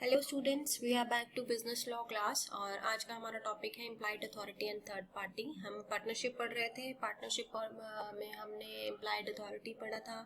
Hello students, we are back to business law class. और आज का हमारा टॉपिक है implied authority and third party. हम पार्टनरशिप पढ़ रहे थे। पार्टनरशिप में हमने इम्प्लाइड अथॉरिटी पढ़ा था,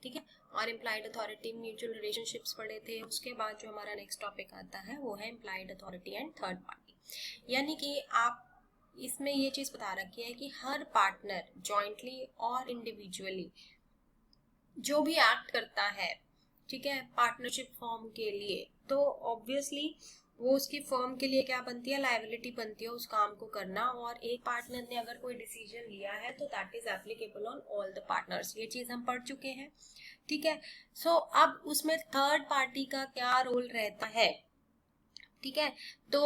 ठीक है, और इम्प्लाइड अथॉरिटी म्यूचुअल रिलेशनशिप्स पढ़े थे। उसके बाद जो हमारा नेक्स्ट टॉपिक आता है वो है implied authority and third party. यानी कि आप इसमें ये चीज़ बता रखी है कि हर पार्टनर जॉइंटली और इंडिविजुअली जो भी एक्ट करता है, ठीक है, पार्टनरशिप फॉर्म के लिए, तो ऑब्वियसली वो उसकी फर्म के लिए क्या बनती है, लायबिलिटी बनती है उस काम को करना। और एक पार्टनर ने अगर कोई डिसीजन लिया है तो that is applicable on all the partners. ये चीज हम पढ़ चुके हैं, ठीक है। सो अब उसमें थर्ड पार्टी का क्या रोल रहता है, ठीक है, तो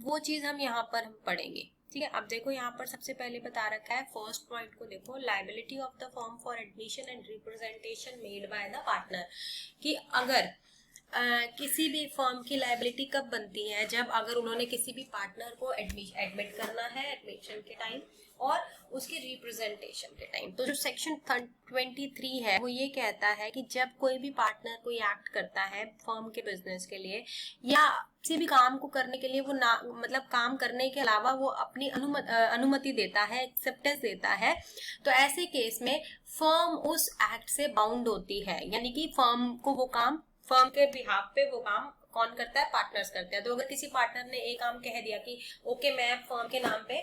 वो चीज हम यहाँ पर हम पढ़ेंगे, ठीक है। अब देखो यहाँ पर सबसे पहले बता रखा है, फर्स्ट पॉइंट को देखो, liability of the firm for admission and representation made by the partner. कि अगर किसी भी फर्म की लायबिलिटी कब बनती है, जब अगर उन्होंने किसी भी पार्टनर को एडमिट करना है एडमिशन के टाइम और उसके रिप्रेजेंटेशन के टाइम। तो जो सेक्शन 23 है वो ये कहता है कि जब कोई भी पार्टनर कोई एक्ट करता है फर्म के बिजनेस के लिए या किसी भी काम को करने के लिए, वो ना मतलब काम करने के अलावा वो अपनी अनुमति देता है, एक्सेप्टेंस देता है, तो ऐसे केस में फर्म उस एक्ट से बाउंड होती है। यानी कि फर्म को वो काम, फर्म के बिहाफ पे वो काम कौन करता है, पार्टनर्स करते हैं। तो अगर किसी पार्टनर ने एक काम कह दिया कि ओके मैं फर्म के नाम पे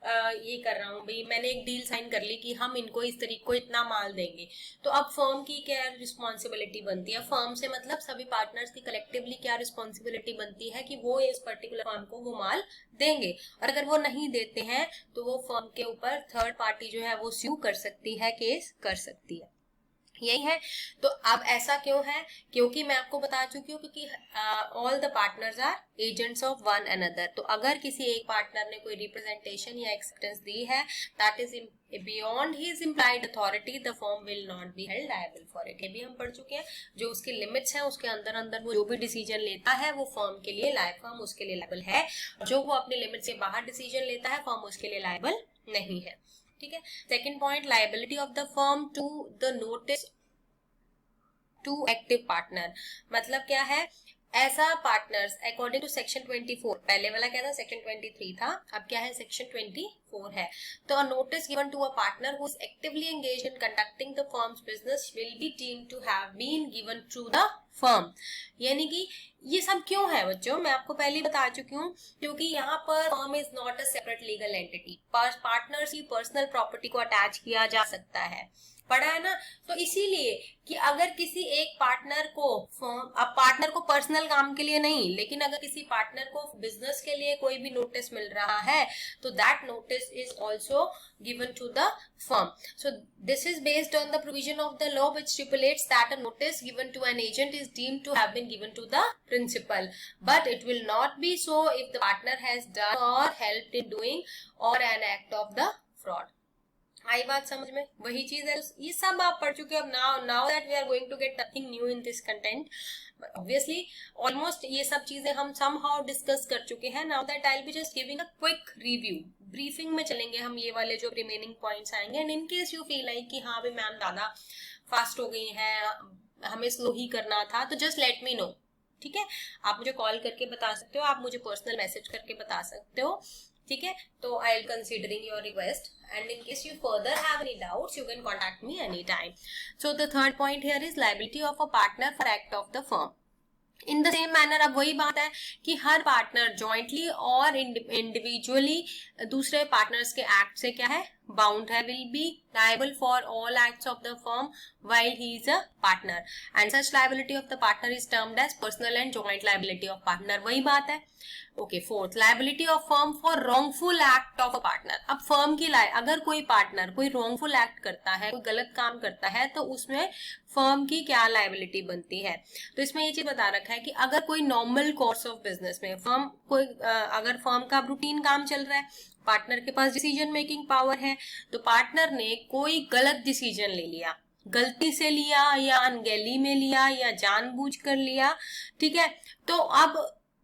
ये कर रहा हूँ भाई, मैंने एक डील साइन कर ली कि हम इनको इस तरीके को इतना माल देंगे, तो अब फर्म की क्या रिस्पॉन्सिबिलिटी बनती है, फर्म से मतलब सभी पार्टनर्स की कलेक्टिवली क्या रिस्पॉन्सिबिलिटी बनती है कि वो इस पर्टिकुलर फर्म को वो माल देंगे। और अगर वो नहीं देते हैं तो वो फर्म के ऊपर थर्ड पार्टी जो है वो स्यू कर सकती है, केस कर सकती है। यही है। तो अब ऐसा क्यों है, क्योंकि मैं आपको बता चुकी हूँ क्योंकि all the partners are agents of one another. तो अगर किसी एक पार्टनर ने कोई रिप्रेजेंटेशन या एक्सेप्टेंस दी है that is beyond his implied authority, the firm will not be held liable for it. ये भी हम पढ़ चुके हैं। जो उसके लिमिट्स हैं उसके अंदर अंदर वो जो भी डिसीजन लेता है वो फर्म के लिए फर्म उसके लिए लायबल है। जो वो अपने लिमिट से बाहर डिसीजन लेता है फर्म उसके लिए लायबल नहीं है, ठीक है। Second point, liability of the firm to the notice to active partner. मतलब क्या है, ऐसा पार्टनर्स अकॉर्डिंग टू सेक्शन 24, पहले वाला क्या था, सेक्शन 23 था, अब क्या है, सेक्शन 24 है। तो a notice given to a partner who is actively engaged in conducting the firm's business will be deemed to have been given to the firm. यानी कि ये सब क्यों है बच्चों, मैं आपको पहले बता चुकी हूँ, क्योंकि यहाँ पर firm is not a separate legal entity. Partners की पर्सनल प्रॉपर्टी को अटैच किया जा सकता है, पढ़ा है ना। तो इसीलिए कि अगर किसी एक पार्टनर को अब पार्टनर को पर्सनल काम के लिए नहीं, लेकिन अगर किसी पार्टनर को बिजनेस के लिए कोई भी नोटिस मिल रहा है तो that notice is also given to the firm. So this is based on the provision of the law which stipulates that a notice given to an agent is deemed to have been given to the principal, but it will not be so if the partner has done or helped in doing or an act of the fraud. आई बात समझ में, वही चीज है। ये सब आप पढ़ चुके हैं। अब now that we are going to get nothing new in this content, obviously almost ये सब चीजें हम समहाउ डिस्कस कर चुके हैं। Now that I will be just giving a quick review, briefing में चलेंगे हम, ये वाले जो रिमेनिंग पॉइंट्स आएंगे। And in case you feel like कि हाँ भाई मैम ज्यादा फास्ट हो गई है, हमें स्लो ही करना था, तो जस्ट लेट मी नो, ठीक है। आप मुझे कॉल करके बता सकते हो, आप मुझे पर्सनल मैसेज करके बता सकते हो, ठीक है। तो I will considering your request and in case you further have any doubts you can contact me anytime. So the third point here is liability of a partner for act of the firm. In the same manner, अब वही बात है कि हर partner jointly और individually दूसरे partners के act से क्या है, बाउंड है, will be liable for all acts of the firm while he is a partner and such liability of the partner is termed as personal and joint liability of partner। वही बात है। Okay, fourth, liability of firm for wrongful act of a partner. अब firm की अगर कोई partner कोई wrongful act करता है, कोई गलत काम करता है, तो उसमें फर्म की क्या लायबिलिटी बनती है। तो इसमें ये चीज बता रखा है कि अगर कोई नॉर्मल कोर्स ऑफ बिजनेस में फर्म कोई अगर फर्म का रूटीन काम चल रहा है, पार्टनर के पास डिसीजन मेकिंग पावर है, तो पार्टनर ने कोई गलत डिसीजन ले लिया, गलती से लिया या अनगेली में लिया या जानबूझकर लिया, ठीक है, तो अब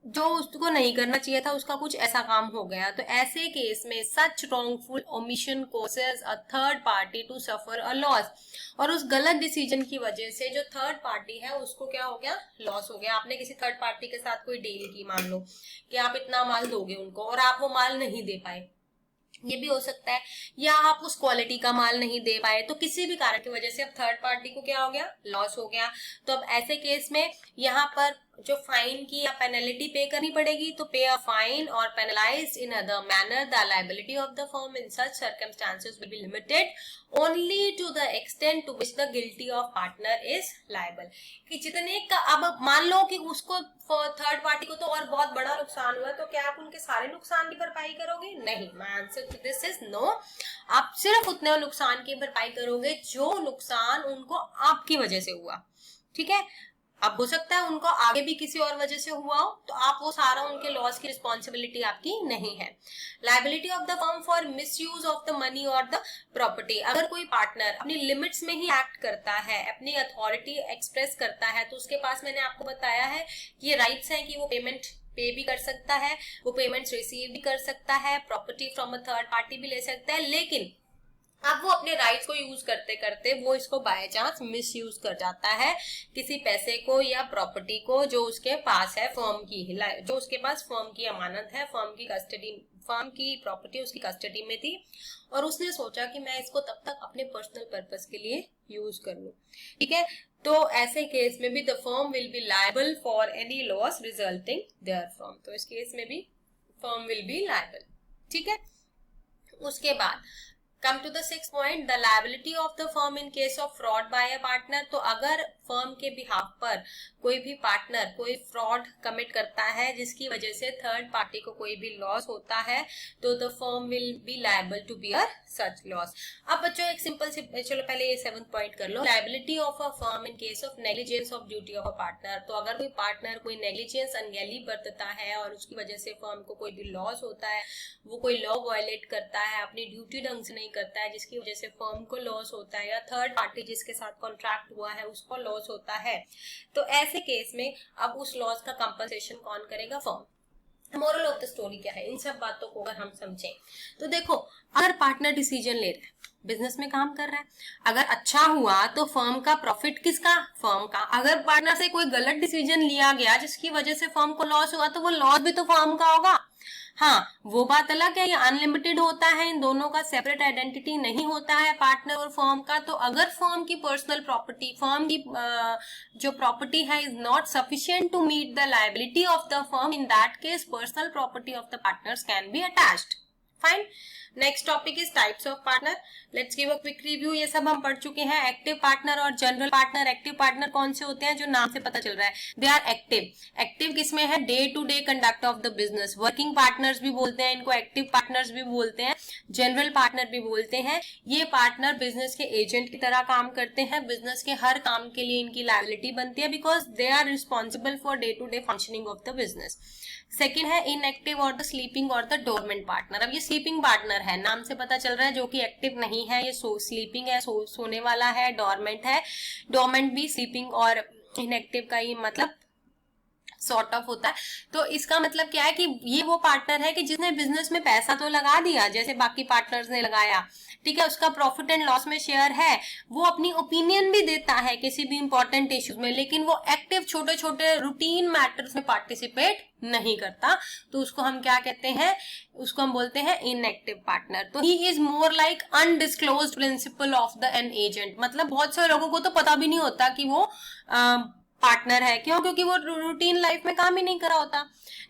जो उसको नहीं करना चाहिए था, उसका कुछ ऐसा काम हो गया, तो ऐसे केस में such wrongful omission causes a third party to suffer a loss. और उस गलत डिसीजन की वजह से जो थर्ड पार्टी है उसको क्या हो गया, लॉस हो गया। आपने किसी थर्ड पार्टी के साथ कोई डील की, मान लो कि आप इतना माल दोगे उनको और आप वो माल नहीं दे पाए, ये भी हो सकता है, या आप उस क्वालिटी का माल नहीं दे पाए, तो किसी भी कारण की वजह से अब थर्ड पार्टी को क्या हो गया, लॉस हो गया। तो अब ऐसे केस में यहाँ पर जो फाइन की या पेनल्टी पे करनी पड़ेगी, तो पे अ फाइन और penalised in other manner the liability of the firm in such circumstances will be limited only to the extent to which the guilty of partner is liable. कि जितने का, अब मान लो कि उसको थर्ड पार्टी को तो और बहुत बड़ा नुकसान हुआ, तो क्या आप उनके सारे नुकसान की भरपाई करोगे? नहीं। My answer to this is no. आप सिर्फ उतने नुकसान की भरपाई करोगे जो नुकसान उनको आपकी वजह से हुआ, ठीक है। अब हो सकता है उनको आगे भी किसी और वजह से हुआ हो, तो आप वो सारा उनके लॉस की रिस्पॉन्सिबिलिटी आपकी नहीं है। Liability of the firm for misuse of the money और द प्रॉपर्टी। अगर कोई पार्टनर अपनी लिमिट्स में ही एक्ट करता है, अपनी अथॉरिटी एक्सप्रेस करता है, तो उसके पास, मैंने आपको बताया है कि ये राइट्स हैं कि वो पेमेंट पे भी कर सकता है, वो पेमेंट्स रिसीव भी कर सकता है, property from a third party भी ले सकता है, लेकिन अब वो अपने राइट्स को यूज करते करते वो इसको बाय चांस मिस यूज कर जाता है, किसी पैसे को या प्रॉपर्टी को जो उसके पास है, फर्म की, जो उसके पास फर्म की अमानत है, फर्म की कस्टडी, फर्म की प्रॉपर्टी उसकी कस्टडी में थी, और उसने सोचा कि मैं इसको तब तक अपने पर्सनल पर्पस के लिए यूज कर लूं, ठीक है। तो ऐसे केस में भी the firm will be liable for any loss resulting therefrom. तो इस केस में भी फर्म विल बी लायबल, ठीक है। उसके बाद come to the six point, the liability of the firm in case of fraud by a partner. तो अगर फर्म के बिहाफ पर कोई भी पार्टनर कोई फ्रॉड कमिट करता है जिसकी वजह से थर्ड पार्टी को कोई भी लॉस होता है, तो the firm will be liable to bear such loss. अब बच्चों एक सिंपल सी, चलो पहले ये 7th पॉइंट कर लो, liability of a firm in case of negligence of duty of a partner. तो अगर कोई पार्टनर कोई नेग्लिजेंस, अनगैली बरतता है और उसकी वजह से फर्म को कोई भी लॉस होता है, वो कोई लॉ वायलेट करता है, अपनी ड्यूटी ढंग से नहीं करता है, जिसकी वजह से फर्म को लॉस होता है, या थर्ड पार्टी जिसके साथ कॉन्ट्रैक्ट हुआ है उसको लॉस होता है, तो ऐसे केस में अब उस लॉस का कंपनसेशन कौन करेगा? Firm. Moral of the story क्या है इन सब बातों को अगर हम समझें, तो देखो, अगर पार्टनर डिसीजन ले रहा है, बिजनेस में काम कर रहा है, अगर अच्छा हुआ तो फर्म का प्रॉफिट किसका? फर्म का। अगर पार्टनर से कोई गलत डिसीजन लिया गया जिसकी वजह से फर्म को लॉस हुआ, तो वो लॉस भी तो फर्म का होगा। हाँ, वो बात अलग है, ये अनलिमिटेड होता है, इन दोनों का सेपरेट आइडेंटिटी नहीं होता है पार्टनर और फर्म का। तो अगर फर्म की पर्सनल प्रॉपर्टी, फर्म की जो प्रॉपर्टी है is not sufficient to meet the liability of the firm, in that case personal property of the partners can be attached. Fine. Next topic is types of partner. Let's give a quick review. ये सब हम पढ़ चुके हैं, active partner और general partner. Active partner कौन से होते हैं? जो नाम से पता चल रहा है, दे आर एक्टिव। एक्टिव किसमें है? Day to day conduct of the business. Working partners भी बोलते हैं इनको, एक्टिव पार्टनर्स भी बोलते हैं, जनरल पार्टनर भी बोलते हैं। ये पार्टनर बिजनेस के एजेंट की तरह काम करते हैं, बिजनेस के हर काम के लिए इनकी लायबिलिटी बनती है, because they are responsible for day to day functioning of the business. Second है इनएक्टिव और द स्लीपिंग और द डोरमेंट पार्टनर। अब ये स्लीपिंग पार्टनर है, नाम से पता चल रहा है, जो कि एक्टिव नहीं है, ये स्लीपिंग है, सोने वाला है। डोरमेंट है, डोरमेंट भी स्लीपिंग और इनएक्टिव का ही मतलब सॉर्ट ऑफ होता है। तो इसका मतलब क्या है कि ये वो पार्टनर है कि जिसने बिजनेस में पैसा तो लगा दिया जैसे बाकी पार्टनर्स ने लगाया, ठीक है, उसका प्रॉफिट एंड लॉस में शेयर है, वो अपनी ओपिनियन भी देता है किसी भी इंपॉर्टेंट इश्यूज में, लेकिन वो एक्टिव छोटे छोटे रूटीन मैटर्स में पार्टिसिपेट नहीं करता, तो उसको हम क्या कहते हैं? उसको हम बोलते हैं इनएक्टिव पार्टनर। तो he is more like undisclosed principle of the an agent. मतलब बहुत सारे लोगों को तो पता भी नहीं होता कि वो पार्टनर है, क्यों? क्योंकि वो रूटीन लाइफ में काम ही नहीं करा होता।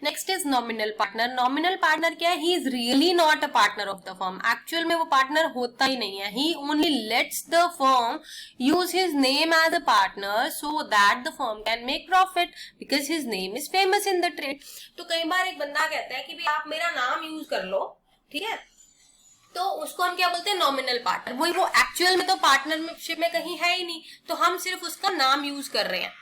Next is nominal partner. Nominal partner क्या है? He is really not a partner of the firm. Actual में वो पार्टनर होता ही नहीं है। He only lets the firm use his name as a partner so that the firm can make profit because his name is famous in the trade. तो कई बार एक बंदा कहता है कि भाई आप मेरा नाम यूज कर लो, ठीक है, तो उसको हम क्या बोलते हैं? Nominal partner. वही वो एक्चुअल में तो पार्टनरशिप में कहीं है ही नहीं, तो हम सिर्फ उसका नाम यूज कर रहे हैं।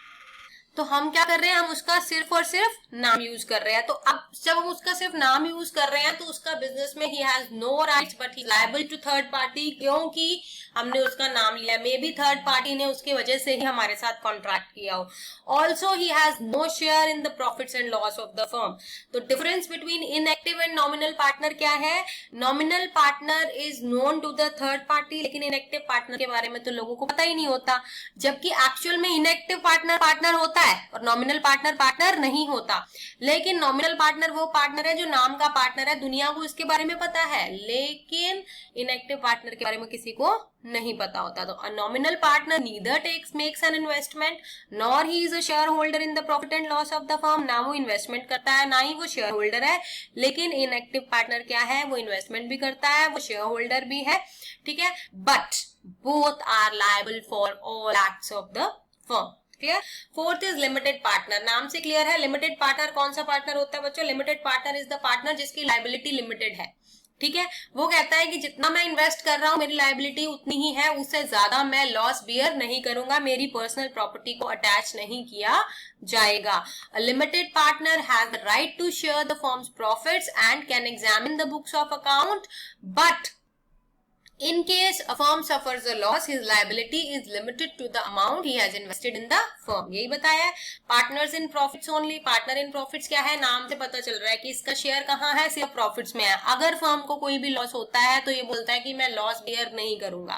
तो हम क्या कर रहे हैं, हम उसका सिर्फ और सिर्फ नाम यूज कर रहे हैं। तो अब जब हम उसका सिर्फ नाम यूज कर रहे हैं तो उसका बिजनेस में he has no rights but he liable to third party, क्योंकि हमने उसका नाम लिया। मे बी थर्ड पार्टी ने उसकी वजह से ही हमारे साथ कॉन्ट्रैक्ट किया हो। Also he has no share in the profits and loss of the firm. तो difference between inactive and nominal partner क्या है? Nominal partner is known to the third party, लेकिन इनएक्टिव पार्टनर के बारे में तो लोगों को पता ही नहीं होता। जबकि एक्चुअल में इनएक्टिव पार्टनर पार्टनर होता है और नॉमिनल पार्टनर पार्टनर नहीं होता। लेकिन नॉमिनल पार्टनर वो पार्टनर है जो नाम का पार्टनर है, दुनिया को इसके बारे में पता है, लेकिन इनएक्टिव पार्टनर के बारे में किसी को नहीं पता होता। तो a nominal partner neither makes an investment nor he is a shareholder in the profit and loss of the firm। ना वो इन्वेस्टमेंट करता है, ना ही वो शेयर होल्डर है। लेकिन इनएक्टिव पार्टनर क्या है? वो इन्वेस्टमेंट भी करता है, वो शेयर होल्डर भी है, ठीक है। But both are liable for all acts of the firm. Clear? Fourth is limited partner. नाम से क्लियर है लिमिटेड पार्टनर कौन सा पार्टनर होता है बच्चों? Limited partner is the partner जिसकी लायबिलिटी लिमिटेड है, ठीक है। वो कहता है कि जितना मैं इन्वेस्ट कर रहा हूं मेरी लायबिलिटी उतनी ही है, उससे ज्यादा मैं लॉस बियर नहीं करूंगा, मेरी पर्सनल प्रॉपर्टी को अटैच नहीं किया जाएगा। A limited partner has the right to share the firm's profits and can examine the books of account, but in case a firm suffers a loss, his liability is limited to the amount he has invested in the firm। यही बताया है। Partners in profits only. Partner in profits क्या है? नाम से पता चल रहा है कि इसका शेयर कहाँ है, सिर्फ प्रॉफिट्स में है। अगर फर्म को कोई भी लॉस होता है तो ये बोलता है कि मैं लॉस बियर नहीं करूंगा।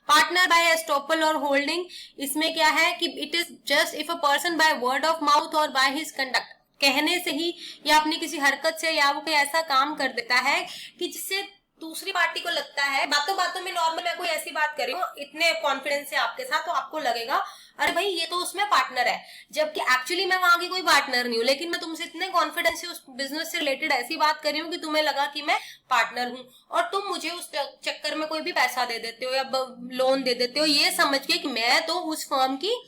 पार्टनर बाय एस्टॉपल और होल्डिंग, इसमें क्या है कि it is just if a person by word of mouth और बाय हिज कंडक्ट, कहने से ही या अपनी किसी हरकत से या वो कोई ऐसा काम कर देता है कि जिससे दूसरी पार्टी को लगता है, बातों बातों में नॉर्मल मैं कोई ऐसी बात कर रही हूँ इतने कॉन्फिडेंस से आपके साथ, तो आपको लगेगा अरे भाई ये तो उसमें पार्टनर है, जबकि एक्चुअली मैं वहां की कोई पार्टनर नहीं हूँ, लेकिन मैं तुमसे इतने कॉन्फिडेंस से उस बिजनेस से रिलेटेड ऐसी बात कर रही हूँ कि तुम्हें लगा कि मैं पार्टनर हूँ, और तुम मुझे उस चक्कर में कोई भी पैसा दे देते हो या लोन दे देते हो ये समझ के कि मैं तो उस फर्म की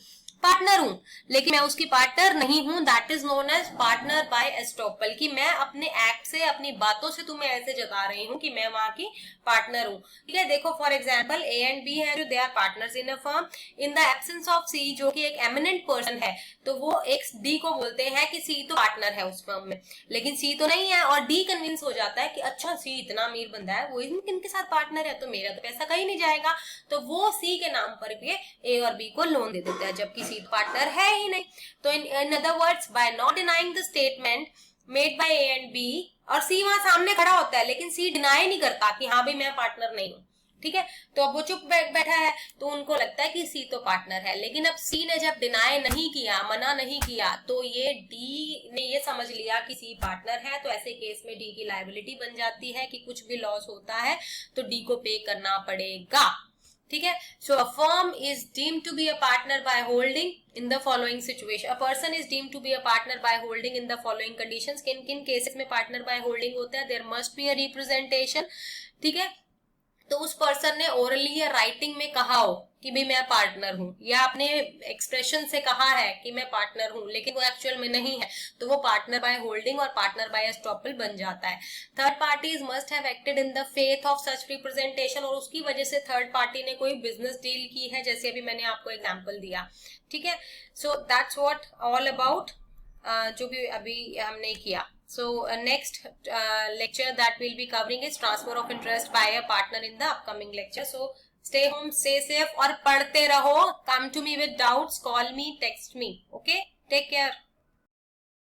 पार्टनर हूं, लेकिन मैं उसकी पार्टनर नहीं हूं। That is known as partner by estoppel, कि मैं अपने एक्ट से, अपनी बातों से तुम्हें ऐसे जता रही हूं कि मैं वहां की पार्टनर हूं, ठीक है। देखो for example A and B है जो they are partners in a firm. In the absence of C, जो कि एक एमिनेंट पर्सन है, तो वो एक डी को बोलते हैं कि सी तो पार्टनर है उस फर्म में, लेकिन सी तो नहीं है, और डी कन्विंस हो जाता है कि अच्छा सी इतना अमीर बंदा है, वो इनके साथ पार्टनर है तो मेरा तो पैसा कहीं नहीं जाएगा, तो वो सी के नाम पर भी ए और बी को लोन दे देता है, जबकि सी पार्टनर है ही नहीं। तो in other words, by not denying the statement made by A and B, और सी वहां सामने खड़ा होता है लेकिन सी डिनाई नहीं करता कि हाँ भाई मैं पार्टनर नहीं हूं, ठीक है। तो अब वो चुप बैठा है तो उनको लगता है कि सी तो पार्टनर है, लेकिन अब सी ने जब डिनाई नहीं किया, मना नहीं किया, तो ये डी ने ये समझ लिया कि सी पार्टनर है, तो ऐसे केस में डी की लायबिलिटी बन जाती है कि कुछ भी लॉस होता है तो डी को पे करना पड़ेगा, ठीक है। So a firm is deemed to be a partner by holding in the following situation. A person is deemed to be a partner by holding in the following conditions. किन किन केसेस में partner by holding होता है? There must be a representation, ठीक है। तो उस person ने ओरली या राइटिंग में कहा हो कि भाई मैं पार्टनर हूं, या अपने एक्सप्रेशन से कहा है कि मैं पार्टनर हूं, लेकिन वो एक्चुअल में नहीं है, तो वो पार्टनर बाय होल्डिंग और पार्टनर बाय एस्टॉपल बन जाता है। Third parties must have acted in the faith of such representation, और उसकी वजह से थर्ड पार्टी ने कोई बिजनेस डील की है, जैसे अभी मैंने आपको एग्जाम्पल दिया, ठीक है। So that's what all about जो भी अभी हमने किया। So next lecture that we'll be covering is transfer of interest by a partner in the upcoming lecture. So stay home, stay safe और पढ़ते रहो. Come to me with doubts, call me, text me. Okay, take care.